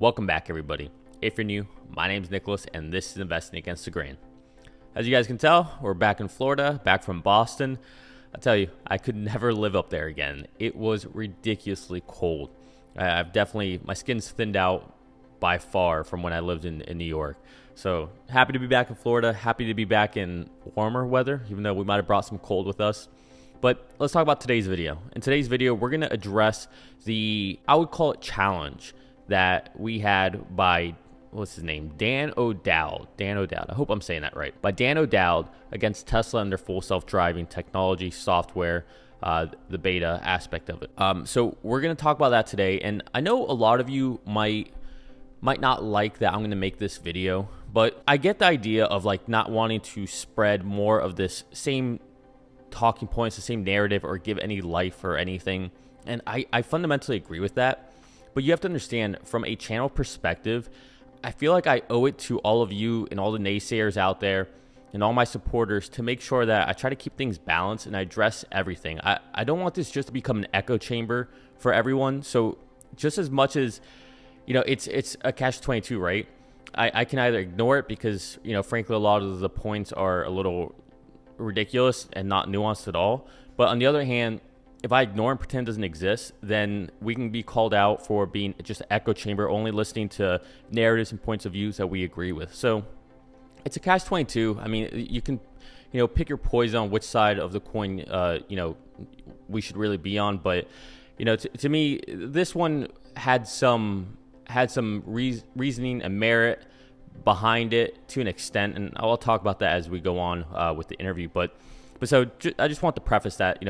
Welcome back, everybody. If you're new, my name is Nicholas, and this is Investing Against the Grain. As you guys can tell, we're back in Florida, back from Boston. I tell you, I could never live up there again. It was ridiculously cold. My skin's thinned out by far from when I lived in New York. So happy to be back in Florida, happy to be back in warmer weather, even though we might have brought some cold with us. But let's talk about today's video. In today's video, we're going to address I would call it challenge that we had by, what's his name? Dan O'Dowd. I hope I'm saying that right. By Dan O'Dowd against Tesla and their full self-driving technology, software, the beta aspect of it. So we're going to talk about that today. And I know a lot of you might not like that I'm going to make this video, but I get the idea of like not wanting to spread more of this same talking points, the same narrative, or give any life or anything. And I fundamentally agree with that. But you have to understand, from a channel perspective, I feel like I owe it to all of you and all the naysayers out there and all my supporters to make sure that I try to keep things balanced and I address everything. I don't want this just to become an echo chamber for everyone. So just as much as, it's a catch-22, right? I can either ignore it because, frankly, a lot of the points are a little ridiculous and not nuanced at all. But on the other hand, if I ignore and pretend it doesn't exist, then we can be called out for being just an echo chamber, only listening to narratives and points of views that we agree with. So it's a catch-22. I mean, you can, pick your poison on which side of the coin, we should really be on. But, to me, this one had some reasoning and merit behind it to an extent, and I'll talk about that as we go on with the interview. But I just want to preface that,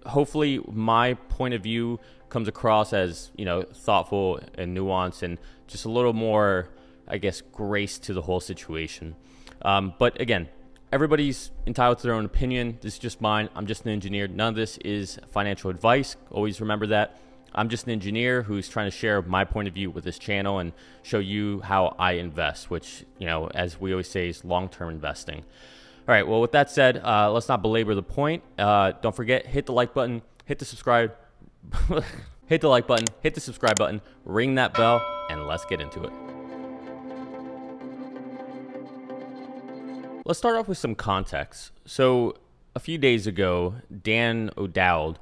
hopefully my point of view comes across as, thoughtful and nuanced and just a little more, I guess, grace to the whole situation. But again, everybody's entitled to their own opinion. This is just mine. I'm just an engineer. None of this is financial advice. Always remember that. I'm just an engineer who's trying to share my point of view with this channel and show you how I invest, which, as we always say, is long-term investing. All right, well, with that said, let's not belabor the point. Don't forget, hit the like button, hit the subscribe, hit the like button, hit the subscribe button, ring that bell, and let's get into it. Let's start off with some context. So a few days ago, Dan O'Dowd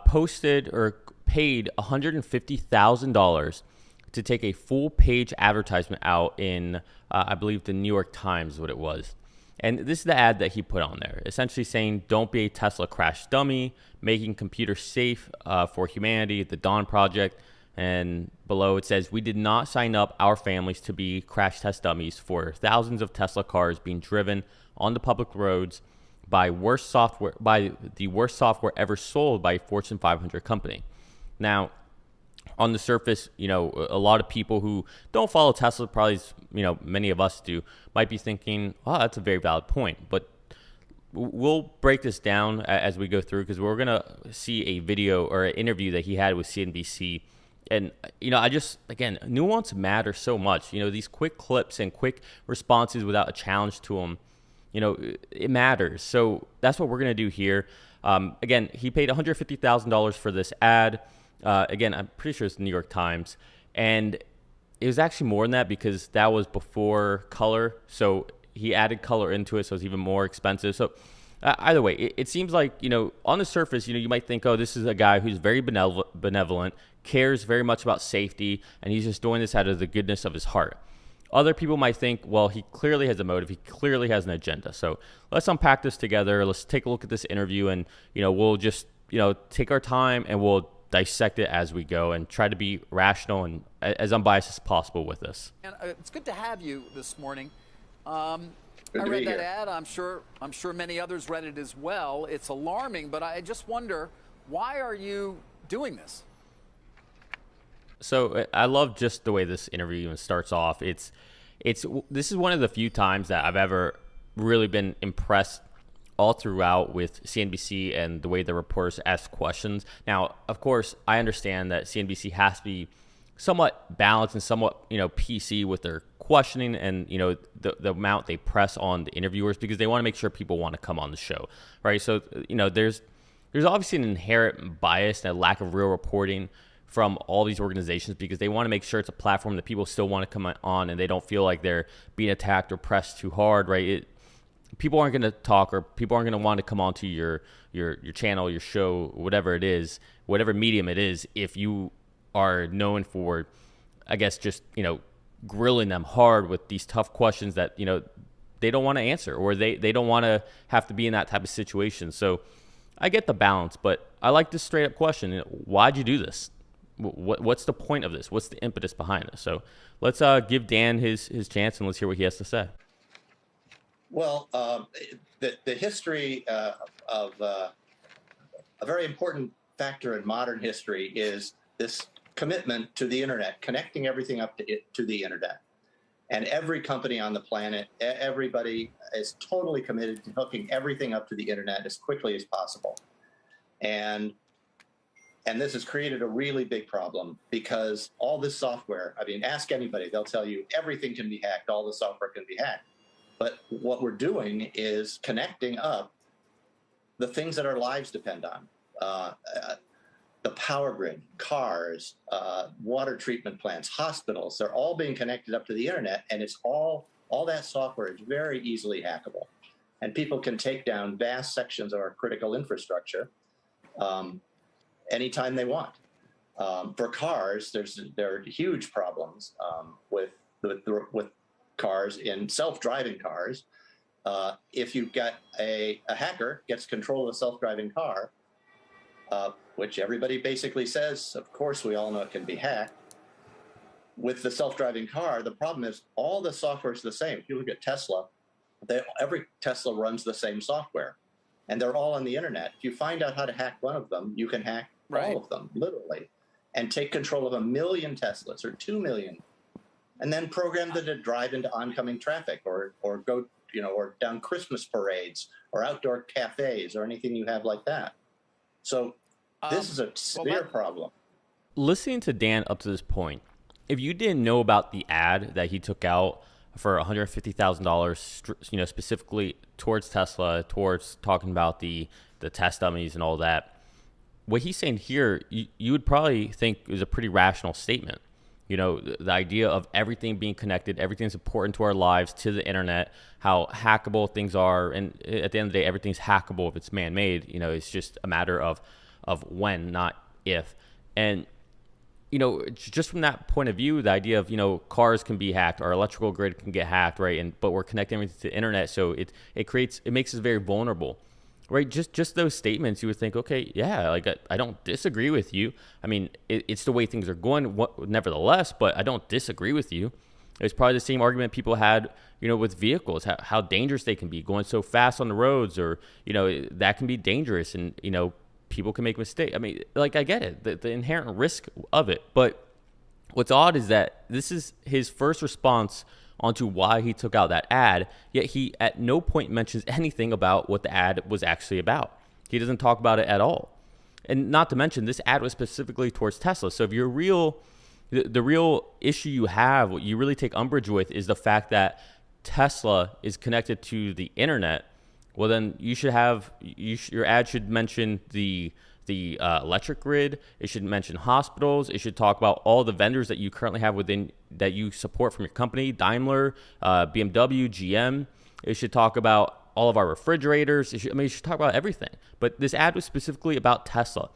posted or paid $150,000 to take a full-page advertisement out in, I believe, the New York Times is what it was. And this is the ad that he put on there, essentially saying, don't be a Tesla crash dummy, making computers safe for humanity, the Dawn Project. And below it says, we did not sign up our families to be crash test dummies for thousands of Tesla cars being driven on the public roads by the worst software ever sold by a Fortune 500 company. Now, on the surface, a lot of people who don't follow Tesla, probably, many of us do, might be thinking, oh, that's a very valid point. But we'll break this down as we go through, because we're going to see a video or an interview that he had with CNBC. And, again, nuance matters so much. These quick clips and quick responses without a challenge to them, it matters. So that's what we're going to do here. Again, he paid $150,000 for this ad. Again, I'm pretty sure it's the New York Times. And it was actually more than that because that was before color. So he added color into it, so it's even more expensive. So either way, it seems like, on the surface, you might think, oh, this is a guy who's very benevolent, cares very much about safety, and he's just doing this out of the goodness of his heart. Other people might think, well, he clearly has a motive. He clearly has an agenda. So let's unpack this together. Let's take a look at this interview, and, we'll just, take our time and we'll dissect it as we go and try to be rational and as unbiased as possible with this. And it's good to have you this morning. I read that ad. I'm sure many others read it as well. It's alarming, but I just wonder, why are you doing this? So I love just the way this interview even starts off. This is one of the few times that I've ever really been impressed all throughout with CNBC and the way the reporters ask questions. Now, of course, I understand that CNBC has to be somewhat balanced and somewhat, PC with their questioning and, the amount they press on the interviewers, because they want to make sure people want to come on the show, right? So, there's obviously an inherent bias and a lack of real reporting from all these organizations because they want to make sure it's a platform that people still want to come on and they don't feel like they're being attacked or pressed too hard, right? People aren't going to talk, or people aren't going to want to come onto your channel, your show, whatever it is, whatever medium it is, if you are known for, I guess, just, grilling them hard with these tough questions that, they don't want to answer, or they don't want to have to be in that type of situation. So I get the balance, but I like this straight up question. Why'd you do this? What's the point of this? What's the impetus behind this? So let's give Dan his chance, and let's hear what he has to say. Well, the history of a very important factor in modern history is this commitment to the internet, connecting everything up to the internet. And every company on the planet, everybody is totally committed to hooking everything up to the internet as quickly as possible. And this has created a really big problem because all this software, ask anybody, they'll tell you everything can be hacked, all the software can be hacked. But what we're doing is connecting up the things that our lives depend on. The power grid, cars, water treatment plants, hospitals, they're all being connected up to the internet, and it's all that software is very easily hackable. And people can take down vast sections of our critical infrastructure anytime they want. For cars, there are huge problems with cars, in self-driving cars. If you've got a hacker gets control of a self-driving car, which everybody basically says, of course, we all know it can be hacked. With the self-driving car, the problem is all the software is the same. If you look at Tesla, every Tesla runs the same software, and they're all on the internet. If you find out how to hack one of them, you can hack all of them, literally, and take control of 1 million Teslas or 2 million, and then program them to drive into oncoming traffic or go, or down Christmas parades or outdoor cafes or anything you have like that. So this is a severe problem. Listening to Dan up to this point, if you didn't know about the ad that he took out for $150,000, specifically towards Tesla, towards talking about the test dummies and all that, what he's saying here, you would probably think is a pretty rational statement. The idea of everything being connected, everything's important to our lives, to the internet, how hackable things are. And at the end of the day, everything's hackable if it's man-made. It's just a matter of when, not if. And, just from that point of view, the idea of, cars can be hacked, our electrical grid can get hacked, right? But we're connecting everything to the internet. So it makes us very vulnerable. Right, just those statements, you would think, okay, yeah, like I don't disagree with you. It's the way things are going, nevertheless, but I don't disagree with you. It's probably the same argument people had, with vehicles, how dangerous they can be, going so fast on the roads, or that can be dangerous, and people can make mistakes. I get it, the inherent risk of it. But what's odd is that this is his first response onto why he took out that ad, yet he at no point mentions anything about what the ad was actually about. He doesn't talk about it at all. And not to mention, this ad was specifically towards Tesla. So if you're the real issue you have, what you really take umbrage with, is the fact that Tesla is connected to the internet, well, then your ad should mention the electric grid. It should mention hospitals. It should talk about all the vendors that you currently have within that you support from your company, Daimler, BMW, GM. It should talk about all of our refrigerators. It should talk about everything. But this ad was specifically about Tesla.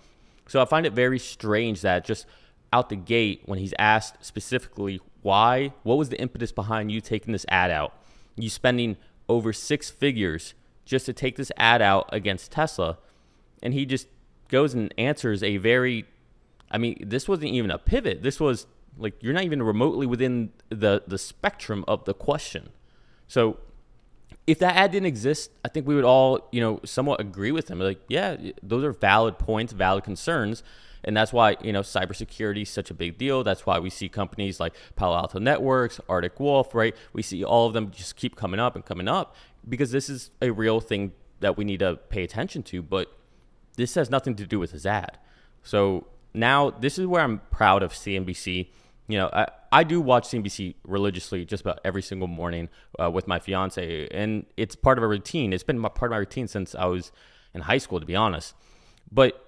So I find it very strange that just out the gate, when he's asked specifically what was the impetus behind you taking this ad out, you spending over 6 figures just to take this ad out against Tesla, and he just goes and answers a very, this wasn't even a pivot. This was like, you're not even remotely within the spectrum of the question. So if that ad didn't exist, I think we would all, somewhat agree with him. Like, yeah, those are valid points, valid concerns. And that's why, cybersecurity is such a big deal. That's why we see companies like Palo Alto Networks, Arctic Wolf, right? We see all of them just keep coming up, because this is a real thing that we need to pay attention to. But this has nothing to do with his ad. So now this is where I'm proud of CNBC. I do watch CNBC religiously just about every single morning with my fiance, and it's part of a routine. It's been part of my routine since I was in high school, to be honest. But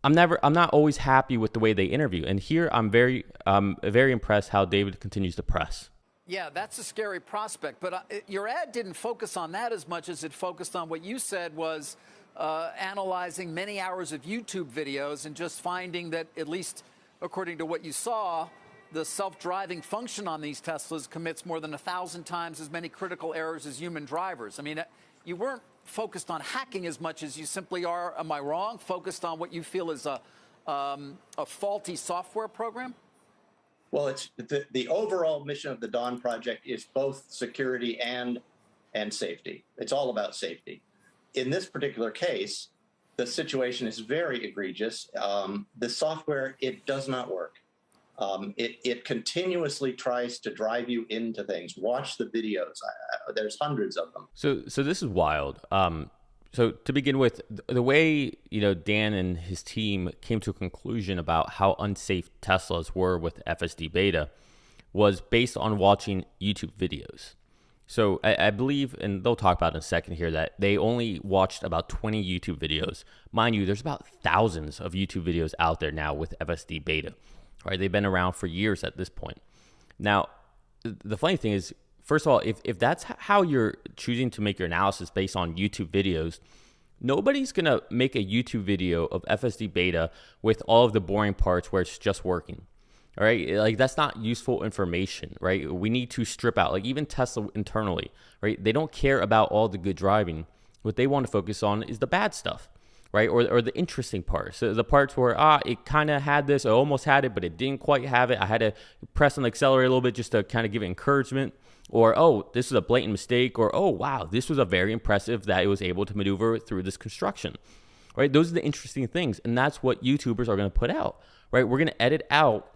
I'm not always happy with the way they interview. And here I'm very impressed how David continues to press. Yeah, that's a scary prospect. But your ad didn't focus on that as much as it focused on what you said was analyzing many hours of YouTube videos and just finding that, at least according to what you saw, the self-driving function on these Teslas commits more than 1,000 times as many critical errors as human drivers. I mean, you weren't focused on hacking as much as you simply are, am I wrong, focused on what you feel is a faulty software program? Well, it's the overall mission of the Dawn project is both security and safety. It's all about safety. In this particular case, the situation is very egregious. The software, it does not work. It continuously tries to drive you into things. Watch the videos. There's hundreds of them. So this is wild. So to begin with, the way, Dan and his team came to a conclusion about how unsafe Teslas were with FSD Beta was based on watching YouTube videos. So I believe, and they'll talk about in a second here, that they only watched about 20 YouTube videos. Mind you, there's about thousands of YouTube videos out there now with FSD Beta. Right? They've been around for years at this point. Now, the funny thing is, first of all, if that's how you're choosing to make your analysis based on YouTube videos, nobody's going to make a YouTube video of FSD Beta with all of the boring parts where it's just working. All right? Like, that's not useful information, right? We need to strip out, like even Tesla internally, right? They don't care about all the good driving. What they want to focus on is the bad stuff, right? Or the interesting parts. So the parts where, it kind of had this, I almost had it, but it didn't quite have it. I had to press on the accelerator a little bit just to kind of give it encouragement. Or, this is a blatant mistake. Or, wow, this was a very impressive that it was able to maneuver through this construction, right? Those are the interesting things. And that's what YouTubers are going to put out, right? We're going to edit out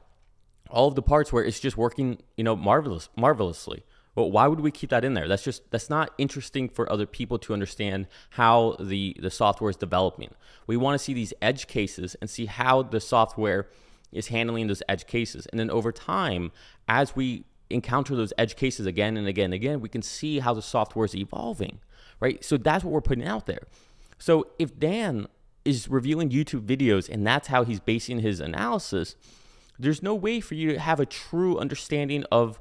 all of the parts where it's just working, marvelously. Well, why would we keep that in there? That's not interesting for other people to understand how the software is developing. We want to see these edge cases and see how the software is handling those edge cases. And then over time, as we encounter those edge cases again and again and again, we can see how the software is evolving, right? So that's what we're putting out there. So if Dan is reviewing YouTube videos and that's how he's basing his analysis, there's no way for you to have a true understanding of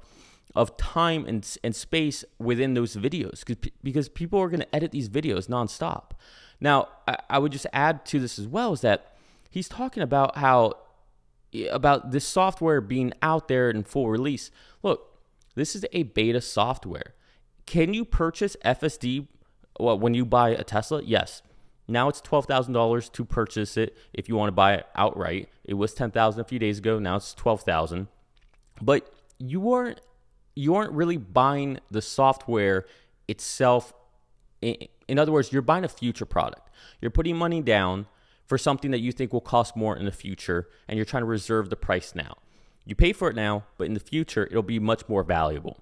time and space within those videos because people are going to edit these videos nonstop. Now, I would just add to this as well is that he's talking about about this software being out there in full release. Look, this is a beta software. Can you purchase FSD when you buy a Tesla? Yes. Now it's $12,000 to purchase it if you want to buy it outright. It was $10,000 a few days ago. Now it's $12,000. But you aren't really buying the software itself. In other words, you're buying a future product. You're putting money down for something that you think will cost more in the future, and you're trying to reserve the price now. You pay for it now, but in the future, it'll be much more valuable.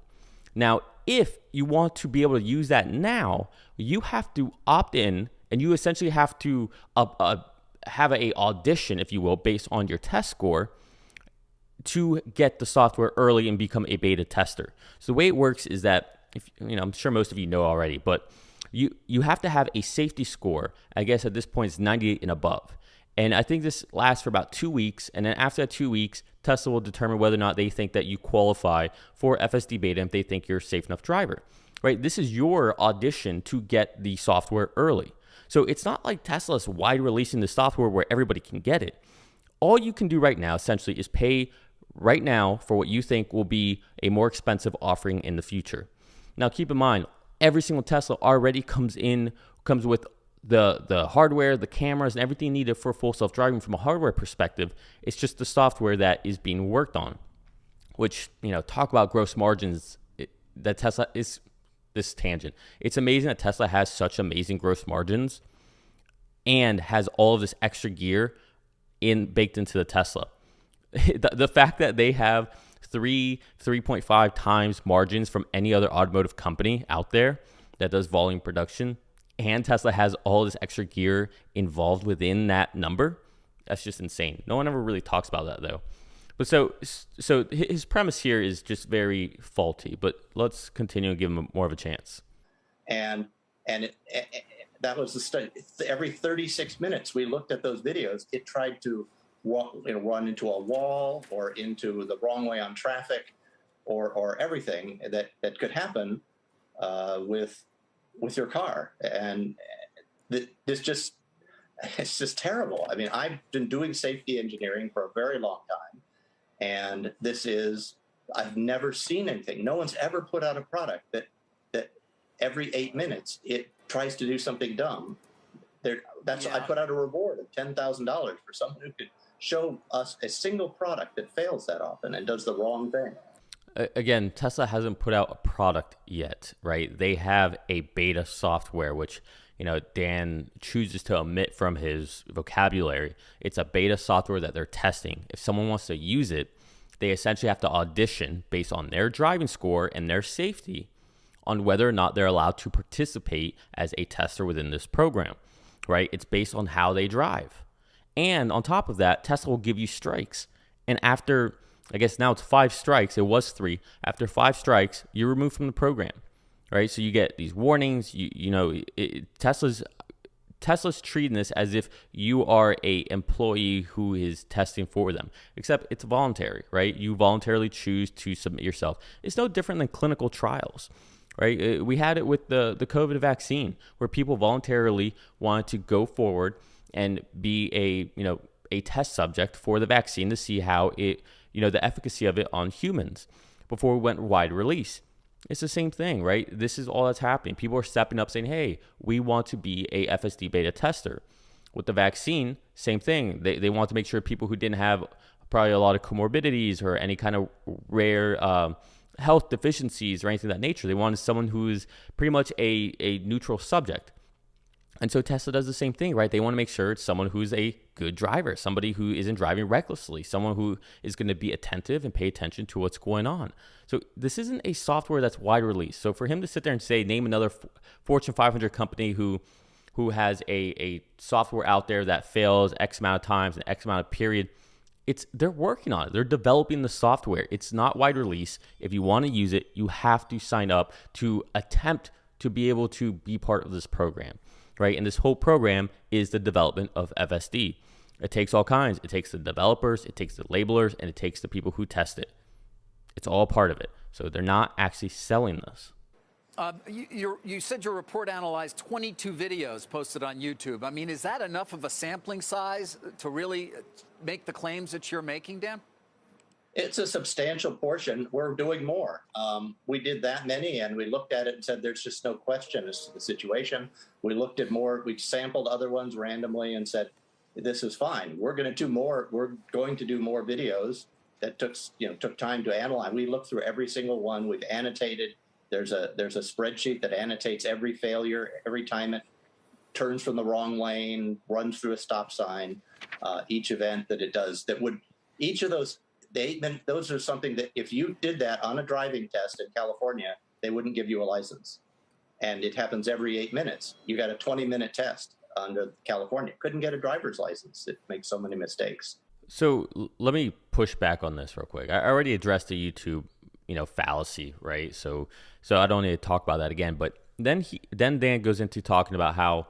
Now, if you want to be able to use that now, you have to opt in, and you essentially have to have an audition, if you will, based on your test score to get the software early and become a beta tester. So the way it works is that, I'm sure most of you know already, but you have to have a safety score. I guess at this point it's 98 and above. And I think this lasts for about 2 weeks. And then after that 2 weeks, Tesla will determine whether or not they think that you qualify for FSD Beta if they think you're a safe enough driver, right? This is your audition to get the software early. So it's not like Tesla's wide releasing the software where everybody can get it. All you can do right now essentially is pay right now for what you think will be a more expensive offering in the future. Now, keep in mind, every single Tesla already comes with the hardware, the cameras, and everything needed for full self-driving from a hardware perspective. It's just the software that is being worked on, which, talk about gross margins, that Tesla is this tangent. It's amazing that Tesla has such amazing gross margins and has all of this extra gear baked into the Tesla. The fact that they have 3.5 times margins from any other automotive company out there that does volume production, and Tesla has all this extra gear involved within that number, that's just insane. No one ever really talks about that, though. But so his premise here is just very faulty, but let's continue and give him more of a chance. And that was the study. Every 36 minutes, we looked at those videos. It tried to run into a wall or into the wrong way on traffic, or everything that could happen with your car. And this just it's just terrible. I mean, I've been doing safety engineering for a very long time, and I've never seen anything. No one's ever put out a product that every 8 minutes it tries to do something dumb. I put out a reward of $10,000 for someone who could show us a single product that fails that often and does the wrong thing. Again, Tesla hasn't put out a product yet, right? They have a beta software, which, Dan chooses to omit from his vocabulary. It's a beta software that they're testing. If someone wants to use it, they essentially have to audition based on their driving score and their safety on whether or not they're allowed to participate as a tester within this program, right? It's based on how they drive. And on top of that, Tesla will give you strikes. And after, I guess now it's 5 strikes, it was 3. After 5 strikes, you're removed from the program, right? So you get these warnings. Tesla's treating this as if you are a employee who is testing for them, except it's voluntary, right? You voluntarily choose to submit yourself. It's no different than clinical trials, right? We had it with the COVID vaccine, where people voluntarily wanted to go forward and be a test subject for the vaccine to see how it, the efficacy of it on humans before we went wide release. It's the same thing, right? This is all that's happening. People are stepping up saying, hey, we want to be a FSD beta tester. With the vaccine, same thing. They want to make sure people who didn't have probably a lot of comorbidities or any kind of rare health deficiencies or anything of that nature. They wanted someone who's pretty much a neutral subject. And so Tesla does the same thing, right? They want to make sure it's someone who's a good driver, somebody who isn't driving recklessly, someone who is going to be attentive and pay attention to what's going on. So this isn't a software that's wide release. So for him to sit there and say, name another Fortune 500 company who has a software out there that fails X amount of times and X amount of period, they're working on it. They're developing the software. It's not wide release. If you want to use it, you have to sign up to attempt to be able to be part of this program. Right? And this whole program is the development of FSD. It takes all kinds. It takes the developers, it takes the labelers, and it takes the people who test it. It's all part of it. So they're not actually selling this. You said your report analyzed 22 videos posted on YouTube. I mean, is that enough of a sampling size to really make the claims that you're making, Dan? It's a substantial portion. We're doing more. We did that many, and we looked at it and said there's just no question as to the situation. We looked at more. We sampled other ones randomly and said, this is fine. We're going to do more. We're going to do more videos that took time to analyze. We looked through every single one. We've annotated. There's a spreadsheet that annotates every failure, every time it turns from the wrong lane, runs through a stop sign, each event that it does. Each of those. Those are something that if you did that on a driving test in California, they wouldn't give you a license. And it happens every 8 minutes. You got a 20-minute test under California. Couldn't get a driver's license. It makes so many mistakes. So let me push back on this real quick. I already addressed the YouTube, fallacy, right? So I don't need to talk about that again. But then Dan goes into talking about how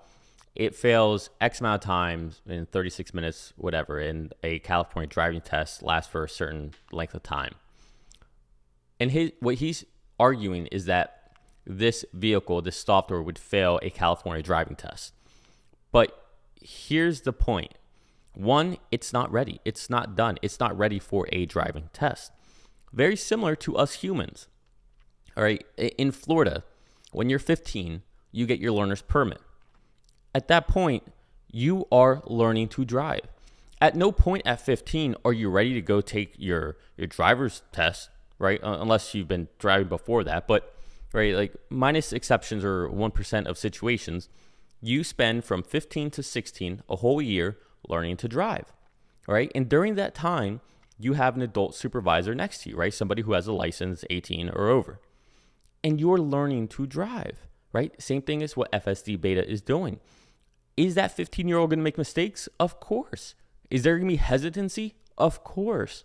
it fails X amount of times in 36 minutes, whatever, and a California driving test lasts for a certain length of time. And what he's arguing is that this vehicle, this software, would fail a California driving test. But here's the point. One, it's not ready. It's not done. It's not ready for a driving test. Very similar to us humans. All right, in Florida, when you're 15, you get your learner's permit. At that point, you are learning to drive. At no point at 15 are you ready to go take your driver's test, right? Unless you've been driving before that. But, right, like minus exceptions or 1% of situations, you spend from 15 to 16 a whole year learning to drive, right? And during that time, you have an adult supervisor next to you, right? Somebody who has a license, 18 or over. And you're learning to drive, right? Same thing as what FSD Beta is doing. Is that 15-year-old going to make mistakes? Of course. Is there going to be hesitancy? Of course.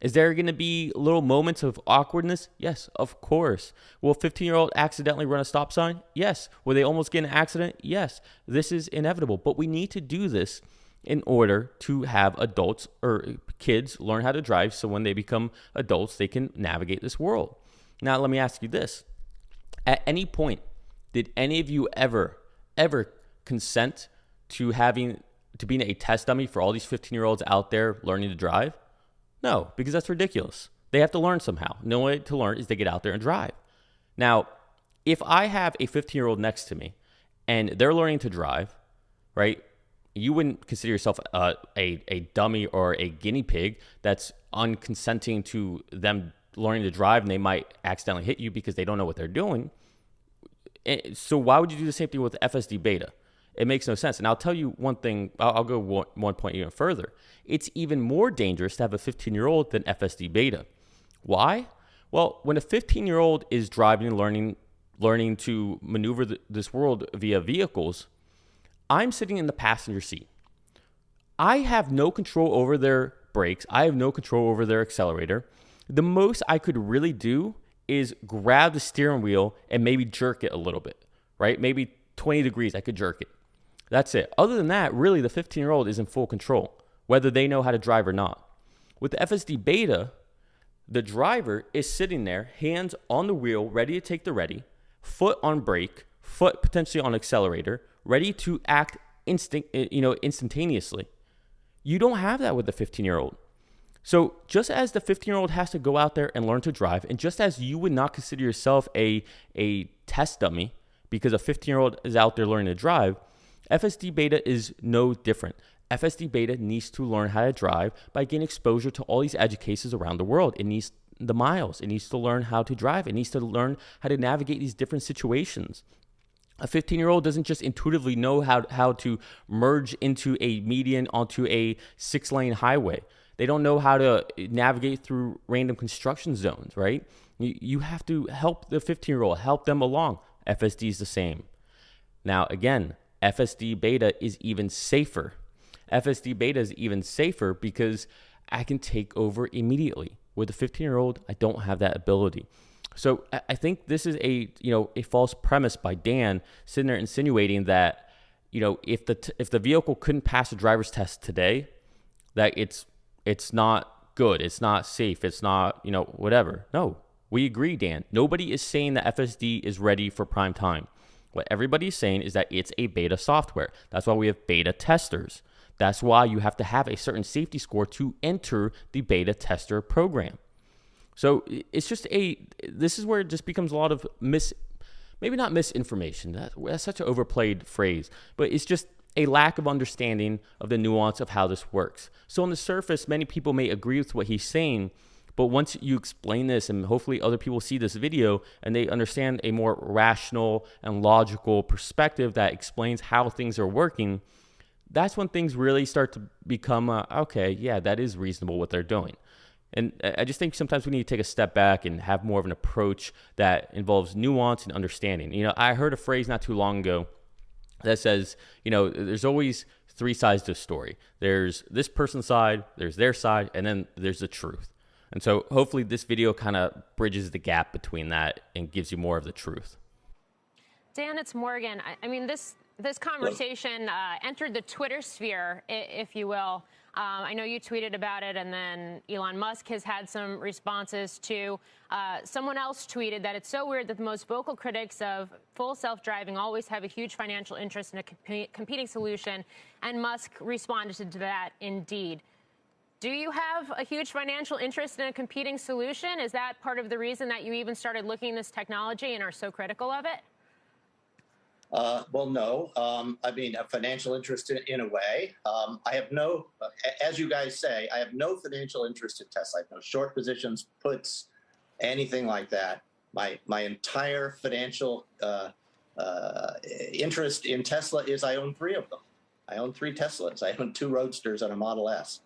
Is there going to be little moments of awkwardness? Yes, of course. Will a 15-year-old accidentally run a stop sign? Yes. Will they almost get in an accident? Yes. This is inevitable, but we need to do this in order to have adults or kids learn how to drive, so when they become adults, they can navigate this world. Now, let me ask you this. At any point, did any of you ever consent to being a test dummy for all these 15-year-olds out there learning to drive? No, because that's ridiculous. They have to learn somehow. No way to learn is they get out there and drive. Now, if I have a 15-year-old next to me and they're learning to drive, right? You wouldn't consider yourself a dummy or a guinea pig that's unconsenting to them learning to drive, and they might accidentally hit you because they don't know what they're doing. So why would you do the same thing with FSD Beta? It makes no sense. And I'll tell you one thing. I'll go one point even further. It's even more dangerous to have a 15-year-old than FSD Beta. Why? Well, when a 15-year-old is driving and learning to maneuver this world via vehicles, I'm sitting in the passenger seat. I have no control over their brakes. I have no control over their accelerator. The most I could really do is grab the steering wheel and maybe jerk it a little bit, right? Maybe 20 degrees, I could jerk it. That's it. Other than that, really, the 15-year-old is in full control, whether they know how to drive or not. With the FSD Beta, the driver is sitting there, hands on the wheel, ready to take the ready, foot on brake, foot potentially on accelerator, ready to act instantaneously. You don't have that with the 15-year-old. So just as the 15-year-old has to go out there and learn to drive, and just as you would not consider yourself a test dummy because a 15-year-old is out there learning to drive, FSD Beta is no different. FSD Beta needs to learn how to drive by getting exposure to all these edge cases around the world. It needs the miles. It needs to learn how to drive. It needs to learn how to navigate these different situations. A 15-year-old doesn't just intuitively know how to merge into a median onto a 6-lane highway. They don't know how to navigate through random construction zones, right? You have to help the 15-year-old, help them along. FSD is the same. Now, again, FSD Beta is even safer. FSD Beta is even safer because I can take over immediately. With a 15-year-old, I don't have that ability. So I think this is a false premise by Dan sitting there insinuating that, if the vehicle couldn't pass a driver's test today, that it's not good, it's not safe, it's not, whatever. No, we agree, Dan. Nobody is saying that FSD is ready for prime time. What everybody's saying is that it's a beta software. That's why we have beta testers. That's why you have to have a certain safety score to enter the beta tester program. So it's just this is where it just becomes a lot of maybe not misinformation. That's such an overplayed phrase, but it's just a lack of understanding of the nuance of how this works. So on the surface, many people may agree with what he's saying, but once you explain this, and hopefully other people see this video and they understand a more rational and logical perspective that explains how things are working, that's when things really start to become, okay, yeah, that is reasonable what they're doing. And I just think sometimes we need to take a step back and have more of an approach that involves nuance and understanding. I heard a phrase not too long ago that says, there's always three sides to a story. There's this person's side, there's their side, and then there's the truth. And so hopefully this video kind of bridges the gap between that and gives you more of the truth. Dan, it's Morgan. I mean, this conversation entered the Twitter sphere, if you will. I know you tweeted about it, and then Elon Musk has had some responses too. Someone else tweeted that it's so weird that the most vocal critics of full self-driving always have a huge financial interest in a competing solution, and Musk responded to that indeed. Do you have a huge financial interest in a competing solution? Is that part of the reason that you even started looking at this technology and are so critical of it? Well, no. I mean, a financial interest in a way. I have no, as you guys say, I have no financial interest in Tesla. I have no short positions, puts, anything like that. My entire financial interest in Tesla is I own 3 of them. I own 3 Teslas. I own 2 Roadsters and a Model S.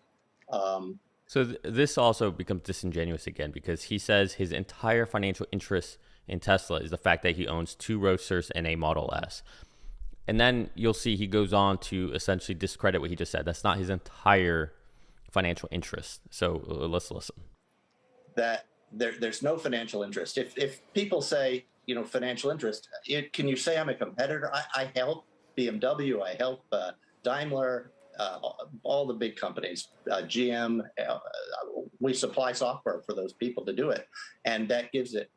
So this also becomes disingenuous again, because he says his entire financial interest in Tesla is the fact that he owns 2 Roadsters and a Model S. And then you'll see he goes on to essentially discredit what he just said. That's not his entire financial interest. So let's listen. that there's no financial interest. If people say, financial interest, can you say I'm a competitor? I help BMW, I help Daimler, all the big companies, GM. We supply software for those people to do it, and that gives it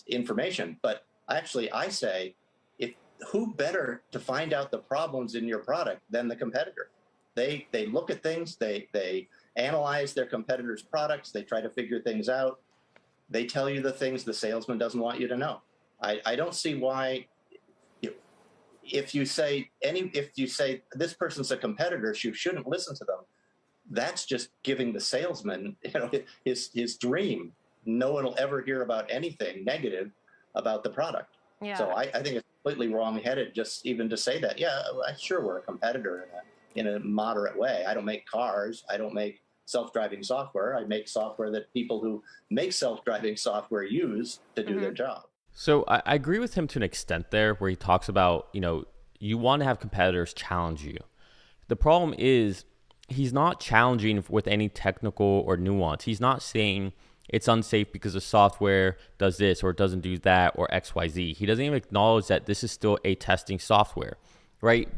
information. But actually, I say, who better to find out the problems in your product than the competitor? They look at things, they analyze their competitors' products, they try to figure things out. They tell you the things the salesman doesn't want you to know. I don't see why, if you say this person's a competitor, you shouldn't listen to them. That's just giving the salesman, his dream. No one will ever hear about anything negative about the product. Yeah. So I think it's completely wrong-headed just even to say that. Yeah, sure, we're a competitor in a moderate way. I don't make cars. I don't make self-driving software. I make software that people who make self-driving software use to do their job. So I agree with him to an extent there, where he talks about, you want to have competitors challenge you. The problem is he's not challenging with any technical or nuance. He's not saying it's unsafe because the software does this or it doesn't do that or XYZ. He doesn't even acknowledge that this is still a testing software, right?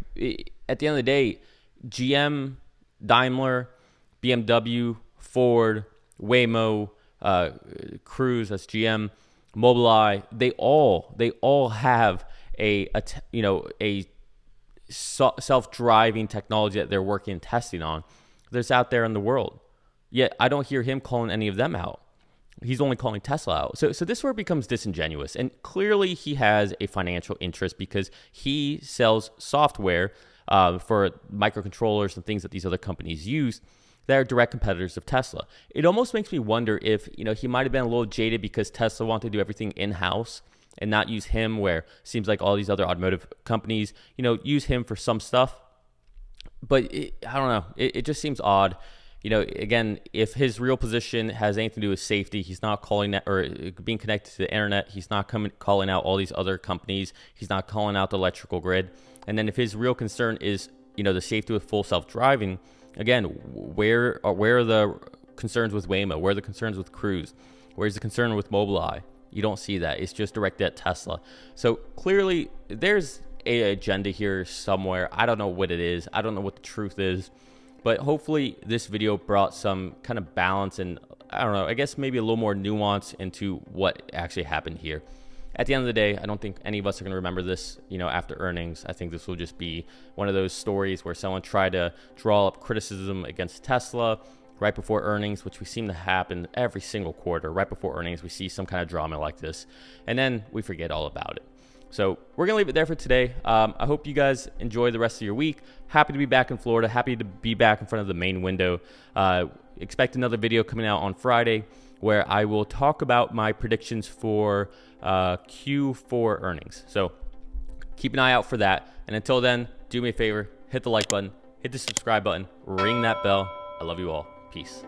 At the end of the day, GM, Daimler, BMW, Ford, Waymo, Cruise, that's GM, Mobileye, they all have a self-driving technology that they're working and testing on that's out there in the world. Yet I don't hear him calling any of them out. He's only calling Tesla out. So this is where it becomes disingenuous. And clearly he has a financial interest because he sells software for microcontrollers and things that these other companies use that are direct competitors of Tesla. It almost makes me wonder if, he might have been a little jaded because Tesla wanted to do everything in-house and not use him, where it seems like all these other automotive companies, use him for some stuff. But I don't know. It just seems odd. Again, if his real position has anything to do with safety, he's not calling that, or being connected to the internet, he's not calling out all these other companies. He's not calling out the electrical grid. And then if his real concern is, the safety with full self-driving, again, where are the concerns with Waymo? Where are the concerns with Cruise? Where's the concern with Mobileye? You don't see that. It's just directed at Tesla. So clearly there's an agenda here somewhere. I don't know what it is. I don't know what the truth is. But hopefully this video brought some kind of balance and, I don't know, I guess maybe a little more nuance into what actually happened here. At the end of the day, I don't think any of us are going to remember this, after earnings. I think this will just be one of those stories where someone tried to draw up criticism against Tesla right before earnings, which we seem to happen every single quarter. Right before earnings, we see some kind of drama like this, and then we forget all about it. So we're going to leave it there for today. I hope you guys enjoy the rest of your week. Happy to be back in Florida. Happy to be back in front of the main window. Expect another video coming out on Friday where I will talk about my predictions for Q4 earnings. So keep an eye out for that. And until then, do me a favor, hit the like button, hit the subscribe button, ring that bell. I love you all. Peace.